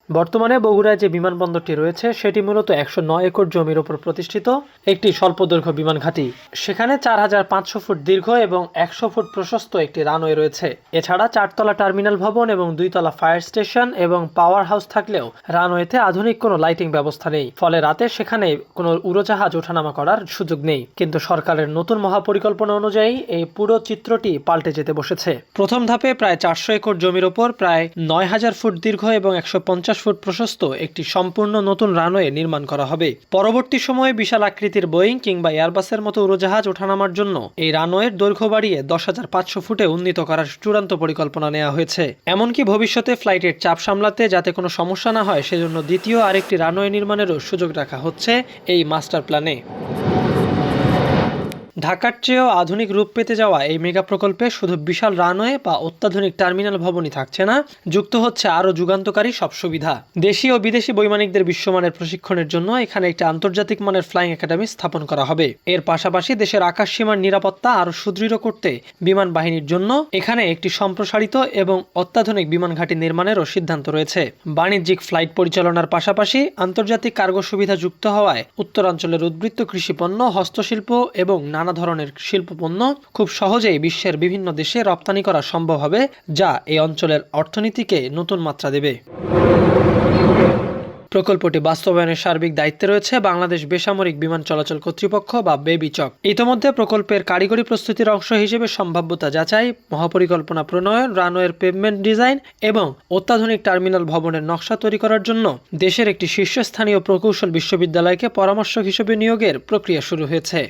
বর্তমানে বগুড়ায় যে বিমানবন্দরটি রয়েছে সেটি মূলত ১০৯ একর জমির উপর প্রতিষ্ঠিত একটি স্বল্পদৈর্ঘ্য বিমান ঘাঁটি। সেখানে ৪৫০০ ফুট দীর্ঘ এবং ১০০ ফুট প্রশস্ত একটি রানওয়ে রয়েছে। এছাড়া ৪ তলা টার্মিনাল ভবন এবং ২ তলা ফায়ার স্টেশন এবং পাওয়ার হাউস থাকলেও রানওয়েতে আধুনিক কোনো লাইটিং ব্যবস্থা নেই। ফলে রাতে সেখানে কোনো উড়োজাহাজ ওঠানামা করার সুযোগ নেই। কিন্তু সরকারের নতুন মহাপরিকল্পনা অনুযায়ী এই পুরো চিত্রটি পাল্টে যেতে বসেছে। প্রথম ধাপে প্রায় ৪০০ একর জমির ওপর প্রায় ৯,০০০ ফুট দীর্ঘ এবং ১৫০ ফুট প্রশস্ত একটি সম্পূর্ণ নতুন রানওয়ে নির্মাণ করা হবে। পরবর্তী সময়ে বিশাল আকৃতির বোয়িং কিংবা এয়ারবাসের মতো উড়োজাহাজ ওঠানামার জন্য এই রানওয়ের দৈর্ঘ্য বাড়িয়ে ১০,৫০০ ফুটে উন্নীত করার চূড়ান্ত পরিকল্পনা নেওয়া হয়েছে। এমনকি ভবিষ্যতে ফ্লাইটের চাপ সামলাতে যাতে কোনো সমস্যা না হয় সেজন্য দ্বিতীয় আরেকটি রানওয়ে নির্মাণেরও সুযোগ রাখা হচ্ছে এই মাস্টার প্ল্যানে। ঢাকার চেয়েও আধুনিক রূপ পেতে যাওয়া এই মেগা প্রকল্পে শুধু বিশাল রানওয়ে বা অত্যাধুনিক টার্মিনাল ভবনই থাকছে না, যুক্ত হচ্ছে আরও যুগান্তকারী সব সুবিধা। দেশি ও বিদেশি বৈমানিকদের বিশ্বমানের প্রশিক্ষণের জন্য এখানে একটি আন্তর্জাতিক মানের ফ্লাইং একাডেমি স্থাপন করা হবে। এর পাশাপাশি দেশের আকাশ সীমার নিরাপত্তা আরও সুদৃঢ় করতে বিমান বাহিনীর জন্য এখানে একটি সম্প্রসারিত এবং অত্যাধুনিক বিমান ঘাঁটি নির্মাণেরও সিদ্ধান্ত রয়েছে। বাণিজ্যিক ফ্লাইট পরিচালনার পাশাপাশি আন্তর্জাতিক কার্গো সুবিধা যুক্ত হওয়ায় উত্তরাঞ্চলের উদ্বৃত্ত কৃষিপণ্য, হস্তশিল্প এবং নানা ধরনের শিল্পপণ্য খুব সহজেই বিশ্বের বিভিন্ন দেশে রপ্তানি করা সম্ভব হবে, যা এই অঞ্চলের অর্থনীতিকে নতুন মাত্রা দেবে। প্রকল্পটি বাস্তবায়নের সার্বিক দায়িত্বে রয়েছে বাংলাদেশ বেসামরিক বিমান চলাচল কর্তৃপক্ষ বা বেবিচক। ইতোমধ্যে প্রকল্পের কারিগরি প্রস্তুতির অংশ হিসেবে সম্ভাব্যতা যাচাই, মহাপরিকল্পনা প্রণয়ন, রানওয়ের পেভমেন্ট ডিজাইন এবং অত্যাধুনিক টার্মিনাল ভবনের নকশা তৈরি করার জন্য দেশের একটি শীর্ষস্থানীয় প্রকৌশল বিশ্ববিদ্যালয়কে পরামর্শক হিসেবে নিয়োগের প্রক্রিয়া শুরু হয়েছে।